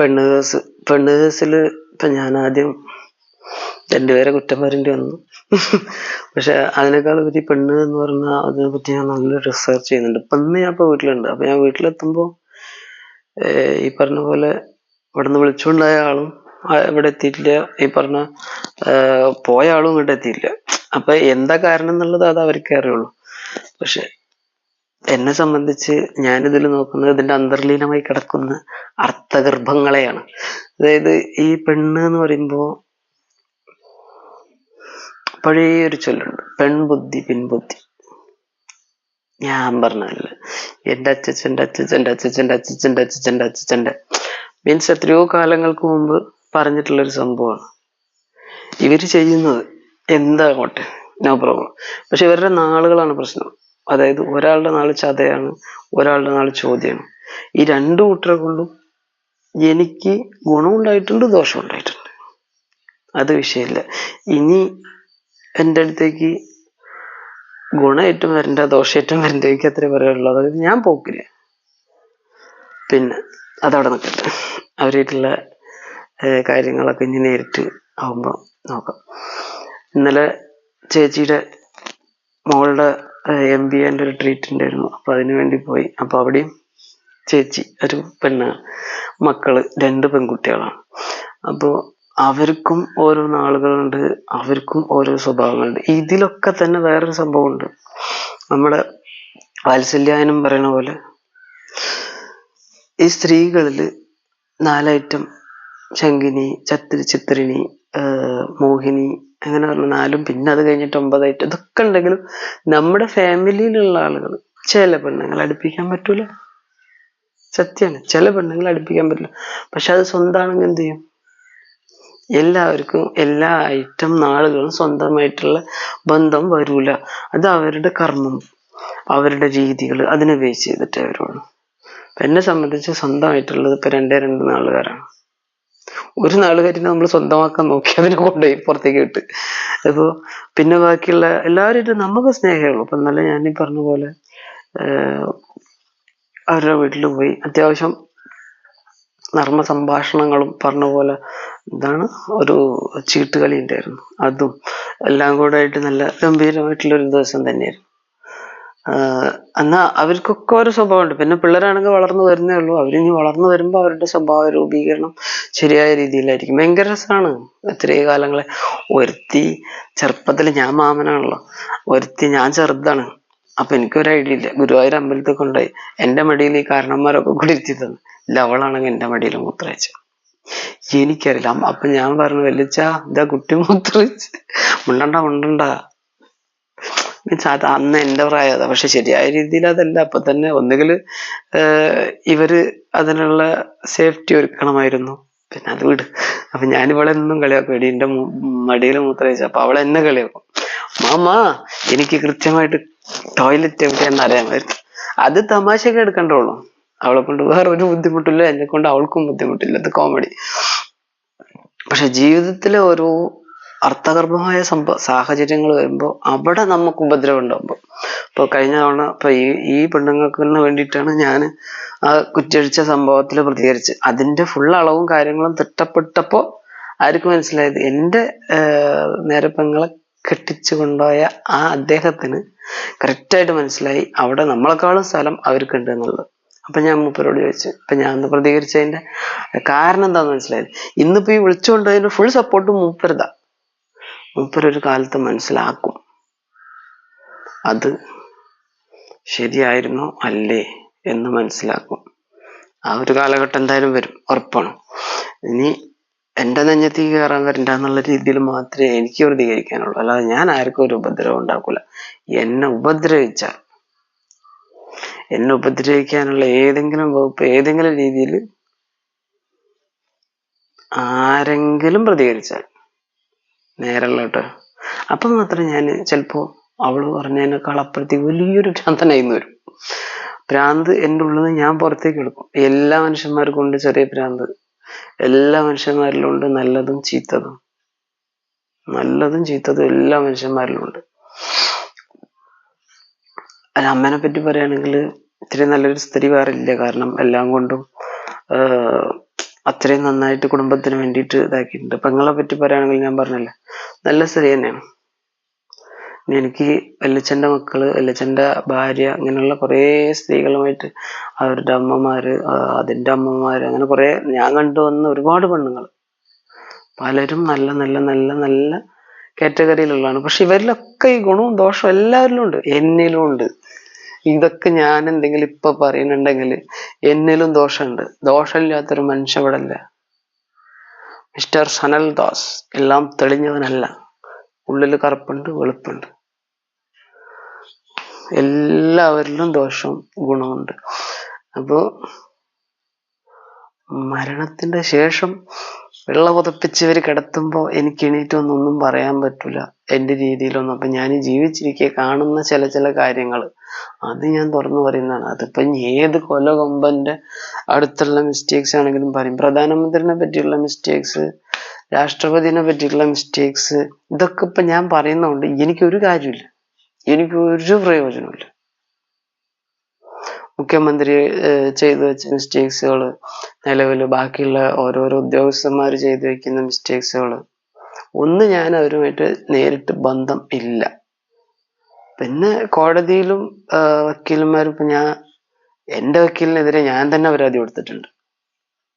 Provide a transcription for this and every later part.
പെണ്ണ് കേസിൽ ഇപ്പൊ ഞാൻ ആദ്യം രണ്ടുപേരെ കുറ്റം പറയേണ്ടി വന്നു. പക്ഷെ അതിനേക്കാൾ പറ്റി പെണ്ണ് എന്ന് പറഞ്ഞാൽ അതിനെ പറ്റി ഞാൻ നല്ല റിസർച്ച് ചെയ്യുന്നുണ്ട്. ഇപ്പൊ ഇന്ന് ഞാൻ ഇപ്പൊ വീട്ടിലുണ്ട്. അപ്പൊ ഞാൻ വീട്ടിലെത്തുമ്പോ ഈ പറഞ്ഞ പോലെ ഇവിടുന്ന് വിളിച്ചുകൊണ്ടായ ആളും ഇവിടെ എത്തിയിട്ടില്ല, ഈ പറഞ്ഞ പോയ ആളും ഇങ്ങോട്ട് എത്തിയില്ല. അപ്പൊ എന്താ കാരണം എന്നുള്ളത് അത് അവർക്കേ അറിയുള്ളൂ. പക്ഷെ എന്നെ സംബന്ധിച്ച് ഞാനിതിൽ നോക്കുന്നത് ഇതിന്റെ അന്തർലീനമായി കിടക്കുന്ന അർത്ഥഗർഭങ്ങളെയാണ്. അതായത് ഈ പെണ്ണ് എന്ന് പറയുമ്പോ പഴയ ഒരു ചൊല്ലുണ്ട്, പെൺബുദ്ധി പിൻബുദ്ധി. ഞാൻ പറഞ്ഞതല്ല, എന്റെ അച്ഛച്ചന്റെ അച്ഛച്ചന്റെ അച്ഛച്ചന്റെ അച്ഛച്ചന്റെ അച്ഛച്ചന്റെ അച്ഛച്ചന്റെ മീൻസ് എത്രയോ കാലങ്ങൾക്ക് മുമ്പ് പറഞ്ഞിട്ടുള്ളൊരു സംഭവമാണ്. ഇവര് ചെയ്യുന്നത് എന്താകട്ടെ, നോ പ്രോബ്ലം. പക്ഷെ ഇവരുടെ നാളുകളാണ് പ്രശ്നം. അതായത് ഒരാളുടെ നാള് ചതയാണ്, ഒരാളുടെ നാള് ചോദ്യമാണ്. ഈ രണ്ടു കൂട്ടരെ കൊണ്ടും എനിക്ക് ഗുണമുണ്ടായിട്ടുണ്ട്, ദോഷം ഉണ്ടായിട്ടുണ്ട്. അത് വിഷയമില്ല. ഇനി എൻ്റെ അടുത്തേക്ക് ഗുണമായിട്ടും വരണ്ട, ദോഷമായിട്ടും വരണ്ട, എനിക്ക് അത്രേ പറയാനുള്ളൂ. അതായത് ഞാൻ പോക്കില്ല. പിന്നെ അതവിടെ നിൽക്കട്ടെ. അവരായിട്ടുള്ള കാര്യങ്ങളൊക്കെ ഇനി നേരിട്ട് ആവുമ്പോൾ നോക്കാം. ഇന്നലെ ചേച്ചിയുടെ മോളുടെ MBA ഒരു ട്രീറ്റ് ഉണ്ടായിരുന്നു. അപ്പൊ അതിനു വേണ്ടി പോയി. അപ്പൊ അവിടെയും ചേച്ചി ഒരു പെണ്ണാണ്, മക്കള് 2 പെൺകുട്ടികളാണ്. അപ്പോ അവർക്കും ഓരോ നാളുകളുണ്ട്, അവർക്കും ഓരോ സ്വഭാവങ്ങളുണ്ട്. ഇതിലൊക്കെ തന്നെ വേറൊരു സംഭവമുണ്ട്. നമ്മുടെ വാത്സല്യായനം പറയണ പോലെ ഈ സ്ത്രീകളില് 4 ഐറ്റം, ശങ്കിനി, ചിത്രിണി, മോഹിനി, അങ്ങനെ പറഞ്ഞ 4, പിന്നെ അത് കഴിഞ്ഞിട്ട് 9 ഐറ്റം. ഇതൊക്കെ ഉണ്ടെങ്കിലും നമ്മുടെ ഫാമിലിയിലുള്ള ആളുകൾ ചില പെണ്ണുങ്ങൾ അടുപ്പിക്കാൻ പറ്റൂല. സത്യമാണ്, ചില പെണ്ണുങ്ങൾ അടുപ്പിക്കാൻ പറ്റില്ല. പക്ഷെ അത് സ്വന്തമാണെങ്കിൽ എന്ത് ചെയ്യും? എല്ലാവർക്കും എല്ലാ ഐറ്റം നാളുകളും സ്വന്തമായിട്ടുള്ള ബന്ധം വരൂല. അത് അവരുടെ കർമ്മം, അവരുടെ രീതികൾ, അതിനെ ബേസ് ചെയ്തിട്ടേ വരുള്ളൂ. എന്നെ സംബന്ധിച്ച് സ്വന്തമായിട്ടുള്ളത് ഇപ്പൊ 2 നാളുകാരാണ്. ഒരു നാളുകാരിനെ നമ്മൾ സ്വന്തമാക്കാൻ നോക്കി അതിനെ കൊണ്ടുപോയി പുറത്തേക്ക് വിട്ട്. അപ്പോ പിന്നെ ബാക്കിയുള്ള എല്ലാവരും നമുക്ക് സ്നേഹമുള്ളൂ. അപ്പൊ നല്ല ഞാനീ പറഞ്ഞ പോലെ അവരുടെ വീട്ടിൽ പോയി അത്യാവശ്യം നർമ്മ സംഭാഷണങ്ങളും പറഞ്ഞ പോലെ എന്താണ് ഒരു ചീട്ടുകളി ഉണ്ടായിരുന്നു. അതും എല്ലാം കൂടെ ആയിട്ട് നല്ല ഗംഭീരമായിട്ടുള്ളൊരു ദിവസം തന്നെയായിരുന്നു. എന്നാ അവർക്കൊക്കെ ഓരോ സ്വഭാവമുണ്ട്. പിന്നെ പിള്ളേരാണെങ്കിൽ വളർന്നു വരുന്നേ ഉള്ളൂ. അവരിനി വളർന്നു വരുമ്പോൾ അവരുടെ സ്വഭാവ രൂപീകരണം ശരിയായ രീതിയിലായിരിക്കും. ഭയങ്കര രസമാണ്. എത്രയോ കാലങ്ങളെ ഒരുത്തി ചെറുപ്പത്തിൽ, ഞാൻ മാമനാണല്ലോ, ഒരുത്തി ഞാൻ ചെറുതാണ്. അപ്പൊ എനിക്കൊരു ഐഡിയ ഇല്ല. ഗുരുവായൂർ അമ്പലത്തിൽ കൊണ്ടുപോയി എന്റെ മടിയിൽ ഈ കാരണന്മാരൊക്കെ കൂടി ഇരുത്തി തന്നു. ഇല്ല, അവളാണെങ്കിൽ എന്റെ മടിയിൽ മൂത്രയിച്ചു. എനിക്കറിയില്ല. അപ്പൊ ഞാൻ പറഞ്ഞു, വല്ലിച്ച ഇതാ കുട്ടി മൂത്രയിച്ച്, മുണ്ടണ്ട. മീൻസ് അത് അന്ന് എന്റെ പ്രായത. പക്ഷെ ശരിയായ രീതിയിൽ അതല്ല. അപ്പൊ തന്നെ ഒന്നുകിൽ ഇവര് അതിനുള്ള സേഫ്റ്റി ഒരുക്കണമായിരുന്നു. പിന്നെ അത് വിട്. അപ്പൊ ഞാൻ ഇവളെന്നും കളിയാക്കും, എടി എന്റെ മടിയിൽ മൂത്രയിച്ചു. അപ്പൊ അവൾ എന്നെ കളിയാക്കും, മാമാ എനിക്ക് കൃത്യമായിട്ട് ടോയ്ലറ്റ് എവിടെയാണെന്ന് അറിയാമായിരുന്നു. അത് തമാശയൊക്കെ എടുക്കണ്ടുള്ളൂ. അവളെ കൊണ്ട് വേറെ ഒരു ബുദ്ധിമുട്ടില്ല, എന്നെ കൊണ്ട് അവൾക്കും ബുദ്ധിമുട്ടില്ല. അത് കോമഡി. പക്ഷെ ജീവിതത്തിലെ ഓരോ അർത്ഥഗർഭമായ സാഹചര്യങ്ങൾ വരുമ്പോൾ അവിടെ നമുക്ക് ഉപദ്രവം ഉണ്ടാകുമ്പോൾ, ഇപ്പൊ കഴിഞ്ഞ തവണ ഇപ്പൊ ഈ പെണ്ണുങ്ങൾക്ക് വേണ്ടിയിട്ടാണ് ഞാൻ ആ കുറ്റഴിച്ച സംഭവത്തിൽ പ്രതികരിച്ച് അതിന്റെ ഫുൾ അളവും കാര്യങ്ങളും തിട്ടപ്പെട്ടപ്പോ ആർക്ക് മനസ്സിലായത്, എന്റെ നേരെ പെങ്ങളെ കെട്ടിച്ചു കൊണ്ടുപോയ ആ അദ്ദേഹത്തിന് കറക്റ്റായിട്ട് മനസ്സിലായി അവിടെ നമ്മളെക്കാളും സ്ഥലം അവർക്കുണ്ട് എന്നുള്ളത്. അപ്പൊ ഞാൻ മൂപ്പരോട് ചോദിച്ചു, ഇപ്പൊ ഞാൻ ഒന്ന് പ്രതികരിച്ചതിന്റെ കാരണം എന്താന്ന് മനസ്സിലായത്. ഇന്നിപ്പോ ഈ വിളിച്ചുകൊണ്ടതിന്റെ ഫുൾ സപ്പോർട്ട് മൂപ്പരതാ. മൂപ്പരൊരു കാലത്ത് മനസ്സിലാക്കും അത് ശരിയായിരുന്നോ അല്ലേ എന്ന് മനസ്സിലാക്കും. ആ ഒരു കാലഘട്ടം എന്തായാലും വരും, ഉറപ്പാണ്. ഇനി എന്റെ നെഞ്ഞത്തേക്ക് കയറാൻ വരണ്ട എന്നുള്ള രീതിയിൽ മാത്രമേ എനിക്ക് പ്രതികരിക്കാനുള്ളൂ. അല്ലാതെ ഞാൻ ആർക്കും ഒരു ഉപദ്രവം ഉണ്ടാക്കൂല. എന്നെ ഉപദ്രവിക്കാനുള്ള ഏതെങ്കിലും വകുപ്പ് ഏതെങ്കിലും രീതിയിൽ ആരെങ്കിലും പ്രതികരിച്ചാൽ നേരല്ലോട്ടോ, അപ്പൊ മാത്രം ഞാൻ ചിലപ്പോ അവള് പറഞ്ഞതിനേക്കാൾ അപ്പുറത്തേക്ക് വലിയൊരു ഭ്രാന്തനായിന്ന് വരും. ഭ്രാന്ത് എൻ്റെ ഉള്ളിൽ നിന്ന് ഞാൻ പുറത്തേക്ക് എടുക്കും. എല്ലാ മനുഷ്യന്മാർക്കും ഉണ്ട് ചെറിയ ഭ്രാന്ത്. എല്ലാ മനുഷ്യന്മാരിലും ഉണ്ട് നല്ലതും ചീത്തതും എല്ലാ മനുഷ്യന്മാരിലും ഉണ്ട്. അല്ല, അമ്മേനെ പറ്റി പറയുകയാണെങ്കിൽ ഇത്തിരി നല്ലൊരു സ്ത്രീ വേറെ ഇല്ല. കാരണം എല്ലാം കൊണ്ടും അത്രയും നന്നായിട്ട് കുടുംബത്തിന് വേണ്ടിയിട്ട് ഇതാക്കിയിട്ടുണ്ട്. പെങ്ങളെ പറ്റി പറയുകയാണെങ്കിൽ ഞാൻ പറഞ്ഞല്ലേ, നല്ല സ്ത്രീ തന്നെയാണ്. എനിക്ക് വല്യച്ഛൻ്റെ മക്കള്, വല്യച്ഛൻ്റെ ഭാര്യ, അങ്ങനെയുള്ള കുറേ സ്ത്രീകളുമായിട്ട് അവരുടെ അമ്മമാര്, അതിൻ്റെ അമ്മമാര്, അങ്ങനെ കുറേ ഞാൻ കണ്ടുവന്ന ഒരുപാട് പെണ്ണുങ്ങൾ പലരും നല്ല നല്ല നല്ല നല്ല കാറ്റഗറിയിലുള്ളതാണ്. പക്ഷെ ഇവരിലൊക്കെ ഈ ഗുണവും ദോഷവും എല്ലാവരിലും ഉണ്ട്, എന്നിലും ഉണ്ട്. ഇതൊക്കെ ഞാൻ എന്തെങ്കിലും ഇപ്പൊ പറയുന്നുണ്ടെങ്കിൽ എന്നിലും ദോഷമുണ്ട്. ദോഷമില്ലാത്തൊരു മനുഷ്യ ഇവിടെ ഇല്ല. മിസ്റ്റർ സനൽ ദാസ് എല്ലാം തെളിഞ്ഞവനല്ല. ഉള്ളിൽ കറുപ്പുണ്ട്, വെളുപ്പുണ്ട്. എല്ലാവരിലും ദോഷവും ഗുണമുണ്ട്. അപ്പോ മരണത്തിന്റെ ശേഷം വെള്ള പുതപ്പിച്ച് ഇവര് കിടത്തുമ്പോ എനിക്ക് എണീറ്റൊന്നും പറയാൻ പറ്റൂല എന്റെ രീതിയിലൊന്നും. അപ്പൊ ഞാൻ ജീവിച്ചിരിക്കെ കാണുന്ന ചില കാര്യങ്ങൾ അത് ഞാൻ തുറന്നു പറയുന്നതാണ്. അതിപ്പോ ഏത് കൊലകൊമ്പന്റെ അടുത്തുള്ള മിസ്റ്റേക്സ് ആണെങ്കിലും പറയും. പ്രധാനമന്ത്രിനെ പറ്റിയുള്ള മിസ്റ്റേക്സ്, രാഷ്ട്രപതിനെ പറ്റിയുള്ള മിസ്റ്റേക്സ്, ഇതൊക്കെ ഇപ്പൊ ഞാൻ പറയുന്നതുകൊണ്ട് എനിക്കൊരു കാര്യമില്ല, എനിക്കൊരു പ്രയോജനമില്ല. മുഖ്യമന്ത്രി ചെയ്തു വെച്ച മിസ്റ്റേക്സുകൾ, നിലവിൽ ബാക്കിയുള്ള ഓരോരോ ഉദ്യോഗസ്ഥന്മാർ ചെയ്തു വെക്കുന്ന മിസ്റ്റേക്സുകൾ ഒന്നും ഞാൻ അവരുമായിട്ട് നേരിട്ട് ബന്ധം ഇല്ല. പിന്നെ കോടതിയിലും വക്കീലന്മാരും ഇപ്പൊ എന്റെ വക്കീലിനെതിരെ ഞാൻ തന്നെ പരാതി കൊടുത്തിട്ടുണ്ട്.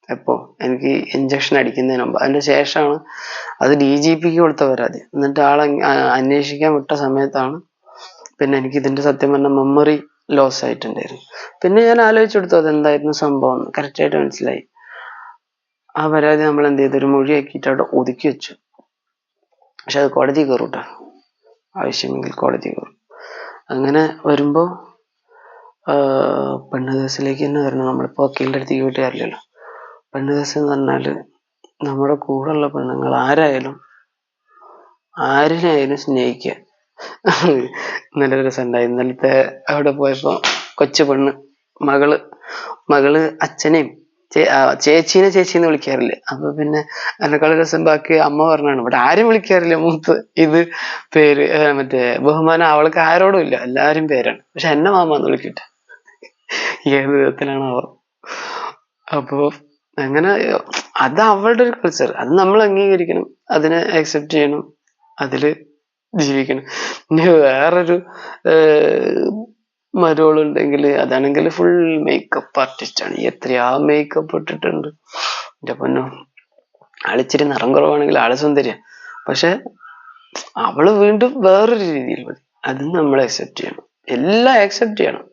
എപ്പോ എനിക്ക് ഇഞ്ചക്ഷൻ അടിക്കുന്നതിന് മുമ്പ്. അതിന് ശേഷമാണ് അത് DGPക്ക് കൊടുത്ത പരാതി. എന്നിട്ട് ആളെ അന്വേഷിക്കാൻ വിട്ട സമയത്താണ് പിന്നെ എനിക്ക് ഇതിന്റെ സത്യം പറഞ്ഞ മെമ്മറി ലോസ് ആയിട്ടുണ്ടായിരുന്നു. പിന്നെ ഞാൻ ആലോചിച്ചെടുത്തു അതെന്തായിരുന്നു സംഭവം, കറക്റ്റായിട്ട് മനസ്സിലായി. ആ പരാതി നമ്മൾ എന്ത് ചെയ്തു, ഒരു മൊഴിയാക്കിയിട്ട് അവിടെ ഒതുക്കി വെച്ചു. പക്ഷെ അത് കോടതി കയറൂട്ടോ, ആവശ്യമെങ്കിൽ കോടതി കയറും. അങ്ങനെ വരുമ്പോ പെണ്ണ് കേസിലേക്ക് തന്നെ വരണം. നമ്മളിപ്പോ വക്കീലിന്റെ അടുത്തേക്ക് പോയിട്ട് കാര്യമില്ലല്ലോ. പെണ്ണ് കേസ് എന്ന് പറഞ്ഞാല് നമ്മുടെ കൂടെയുള്ള പെണ്ണുങ്ങൾ ആരിനായാലും സ്നേഹിക്കുക. നല്ല രസമുണ്ടായി. ഇന്നലത്തെ അവിടെ പോയപ്പോ കൊച്ചു പെണ്ണ് മകള് അച്ഛനെയും ചേച്ചീനെ വിളിക്കാറില്ല. അപ്പൊ പിന്നെ എന്നെക്കാൾ രസം ബാക്കി അമ്മ പറഞ്ഞാണ്, ഇവിടെ ആരും വിളിക്കാറില്ല മൂത്ത് ഇത് പേര് മറ്റേ ബഹുമാനം അവൾക്ക് ആരോടും ഇല്ല, എല്ലാരും പേരാണ്. പക്ഷെ എന്നെ മാമാന്ന് വിളിക്കട്ടെ, ഏത് വിധത്തിലാണോ. അപ്പോ അങ്ങനെ അത് അവളുടെ ഒരു കൾച്ചർ, അത് നമ്മൾ അംഗീകരിക്കണം, അതിനെ അക്സെപ്റ്റ് ചെയ്യണം, അതില് ജീവിക്കണം. ഇനി വേറൊരു മരോളുണ്ടെങ്കിൽ അതാണെങ്കിൽ ഫുൾ മേക്കപ്പ് ആർട്ടിസ്റ്റ് ആണ്. എത്രയാ മേക്കപ്പ് ഇട്ടിട്ടുണ്ട് എന്റെ പൊന്നോ. ആളിച്ചിരി നിറം കുറവാണെങ്കിൽ ആള് സുന്ദരിയ, പക്ഷെ അവള് വീണ്ടും വേറൊരു രീതിയിൽ മതി. അത് നമ്മൾ അക്സെപ്റ്റ് ചെയ്യണം, എല്ലാം അക്സെപ്റ്റ് ചെയ്യണം.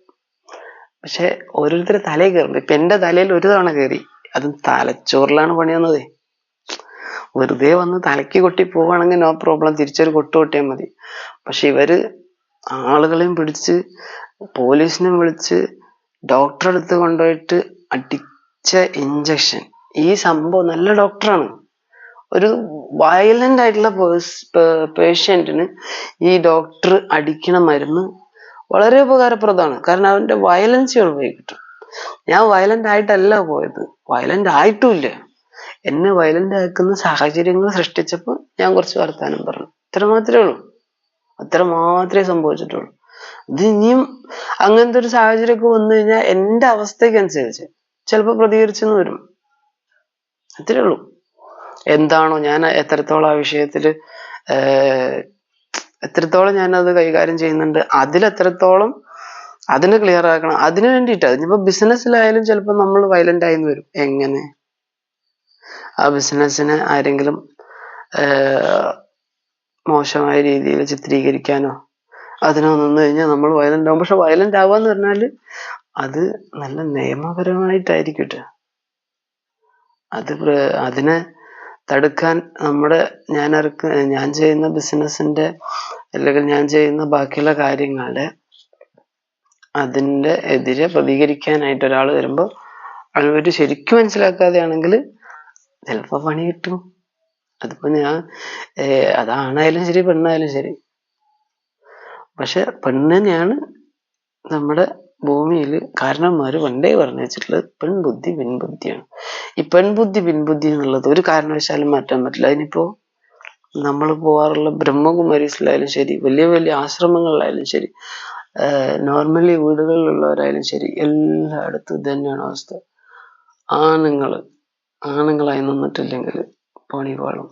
പക്ഷെ ഓരോരുത്തരെ തലയിൽ കയറുമ്പോ, ഇപ്പൊ എന്റെ തലയിൽ ഒരു തവണ കയറി, അതും തലച്ചോറിലാണ് പണി വന്നത്. വെറുതെ വന്ന് തലയ്ക്ക് കൊട്ടി പോവാണെങ്കിൽ നോ പ്രോബ്ലം, തിരിച്ചൊരു കൊട്ട് കൊട്ടിയാൽ മതി. പക്ഷെ ഇവര് ആളുകളെയും പിടിച്ച് പോലീസിനെ വിളിച്ച് ഡോക്ടറെ അടുത്ത് കൊണ്ടുപോയിട്ട് അടിച്ച ഇഞ്ചക്ഷൻ. ഈ സംഭവം നല്ല ഡോക്ടറാണ്. ഒരു വയലന്റ് ആയിട്ടുള്ള പേഷ്യന്റിന് ഈ ഡോക്ടർ അടിക്കണ മരുന്ന് വളരെ ഉപകാരപ്രദമാണ്. കാരണം അവന്റെ വയലൻസ് പോയി കിട്ടും. ഞാൻ വയലന്റ് ആയിട്ടല്ല പോയത്, വയലന്റ് ആയിട്ടുമില്ല. എന്നെ വയലന്റ് ആക്കുന്ന സാഹചര്യങ്ങൾ സൃഷ്ടിച്ചപ്പോൾ ഞാൻ കുറച്ച് വർത്താനം പറഞ്ഞു. ഇത്ര മാത്രമേ ഉള്ളൂ, അത്ര മാത്രമേ സംഭവിച്ചിട്ടുള്ളൂ. ഇത് ഇനിയും അങ്ങനത്തെ ഒരു സാഹചര്യമൊക്കെ വന്നു കഴിഞ്ഞാൽ എന്റെ അവസ്ഥയ്ക്ക് അനുസരിച്ച് ചിലപ്പോൾ പ്രതികരിച്ചെന്ന് വരും. അത്രേ ഉള്ളൂ. എന്താണോ ഞാൻ എത്രത്തോളം ആ വിഷയത്തില് എത്രത്തോളം ഞാനത് കൈകാര്യം ചെയ്യുന്നുണ്ട്, അതിലെത്രത്തോളം അതിനെ ക്ലിയർ ആക്കണം, അതിനു വേണ്ടിയിട്ട്. അതിനിപ്പോ ബിസിനസ്സിലായാലും ചിലപ്പോൾ നമ്മൾ വയലന്റ് ആയിന്ന് വരും. എങ്ങനെ ആ ബിസിനസ്സിനെ ആരെങ്കിലും മോശമായ രീതിയിൽ ചിത്രീകരിക്കാനോ അതിനോ നിന്ന് കഴിഞ്ഞാൽ നമ്മൾ വയലന്റ് ആവും. പക്ഷെ വയലന്റ് ആവാന്ന് പറഞ്ഞാല് അത് നല്ല നിയമപരമായിട്ടായിരിക്കട്ടെ. അതിനെ തടുക്കാൻ ഞാൻ ചെയ്യുന്ന ബിസിനസിന്റെ അല്ലെങ്കിൽ ഞാൻ ചെയ്യുന്ന ബാക്കിയുള്ള കാര്യങ്ങളുടെ അതിന്റെ എതിരെ പ്രതികരിക്കാനായിട്ട് ഒരാൾ വരുമ്പോ അവര് ശരിക്കും മനസ്സിലാക്കാതെയാണെങ്കിൽ ചിലപ്പോ പണി കിട്ടും. അതിപ്പോ അതാണായാലും ശരി പെണ്ണായാലും ശരി. പക്ഷെ പെണ്ണിനെയാണ് നമ്മുടെ ഭൂമിയിൽ കാരണന്മാര് പണ്ടേ പറഞ്ഞു വെച്ചിട്ടുള്ളത്, പെൺബുദ്ധി പിൻബുദ്ധിയാണ്. ഈ പെൺബുദ്ധി പിൻബുദ്ധി എന്നുള്ളത് ഒരു കാരണവശാലും മാറ്റാൻ പറ്റില്ല. അതിനിപ്പോ നമ്മൾ പോവാറുള്ള ബ്രഹ്മകുമാരീസിലായാലും ശരി, വലിയ വലിയ ആശ്രമങ്ങളിലായാലും ശരി, നോർമലി വീടുകളിലുള്ളവരായാലും ശരി, എല്ലായിടത്തും ഇത് തന്നെയാണ് അവസ്ഥ. ആണുങ്ങള് ആണുങ്ങളായി നിന്നിട്ടില്ലെങ്കിൽ പണി പാളും.